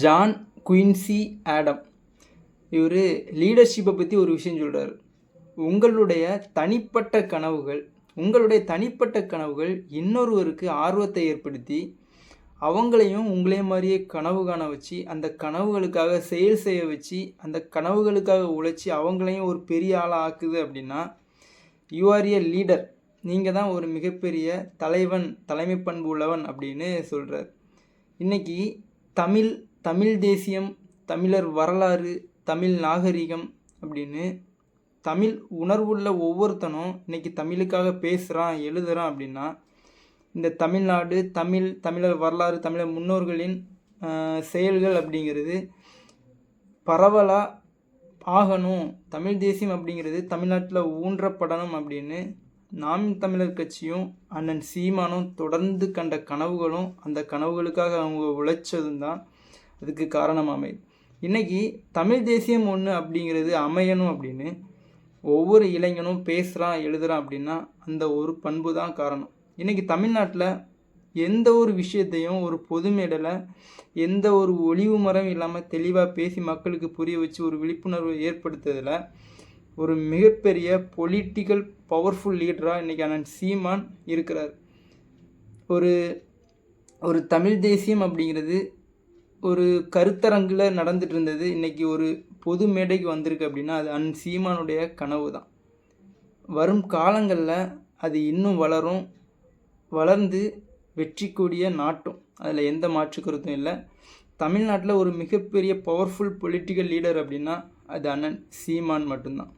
John குயின்சி Adam இவர் லீடர்ஷிப்பை பற்றி ஒரு விஷயம் சொல்கிறார். உங்களுடைய தனிப்பட்ட கனவுகள் இன்னொருவருக்கு ஆர்வத்தை ஏற்படுத்தி அவங்களையும் உங்களே மாதிரியே கனவு காண வச்சு அந்த கனவுகளுக்காக செயல் செய்ய வச்சு அந்த கனவுகளுக்காக உழைச்சி அவங்களையும் ஒரு பெரிய ஆளாக ஆக்குது அப்படின்னா யூ ஆர் ஏ லீடர். நீங்கள் தான் ஒரு மிகப்பெரிய தலைமை பண்பு உள்ளவன் அப்படின்னு சொல்கிறார். இன்றைக்கி தமிழ் தேசியம், தமிழர் வரலாறு, தமிழ் நாகரிகம் அப்படின்னு தமிழ் உணர்வுள்ள ஒவ்வொருத்தனும் இன்றைக்கி தமிழுக்காக பேசுகிறான், எழுதுகிறான் அப்படின்னா இந்த தமிழ்நாடு, தமிழர் வரலாறு, தமிழர் முன்னோர்களின் செயல்கள் அப்படிங்கிறது பரவலாக ஆகணும், தமிழ் தேசியம் அப்படிங்கிறது தமிழ்நாட்டில் ஊன்றப்படணும் அப்படின்னு நாம் தமிழர் கட்சியும் அண்ணன் சீமானும் தொடர்ந்து கண்ட கனவுகளும் அந்த கனவுகளுக்காக அவங்க உழைச்சதும் தான் அதுக்கு காரணம் அமையுது. இன்றைக்கி தமிழ் தேசியம் ஒன்று அப்படிங்கிறது அமையணும் அப்படின்னு ஒவ்வொரு இளைஞனும் பேசுகிறான், எழுதுகிறான் அப்படின்னா அந்த ஒரு பண்பு தான் காரணம். இன்றைக்கி தமிழ்நாட்டில் எந்த ஒரு விஷயத்தையும் ஒரு பொது மேடையில் எந்த ஒரு ஒளிவு மரம் இல்லாமல் தெளிவாக பேசி மக்களுக்கு புரிய வச்சு ஒரு விழிப்புணர்வை ஏற்படுத்துறதில் ஒரு மிகப்பெரிய பொலிட்டிக்கல் பவர்ஃபுல் லீடராக இன்றைக்கி அண்ணன் சீமான் இருக்கிறார். ஒரு தமிழ் தேசியம் அப்படிங்கிறது ஒரு கருத்தரங்கில் நடந்துட்டு இருந்தது, இன்றைக்கி ஒரு பொது மேடைக்கு வந்திருக்கு அப்படின்னா அது அண்ணன் சீமானுடைய கனவு தான். வரும் காலங்களில் அது இன்னும் வளர்ந்து வெற்றி கொடிய நாட்டும், அதில் எந்த மாற்று கருத்தும் இல்லை. தமிழ்நாட்டில் ஒரு மிகப்பெரிய பவர்ஃபுல் பொலிட்டிக்கல் லீடர் அப்படின்னா அது அண்ணன் சீமான் மட்டும்தான்.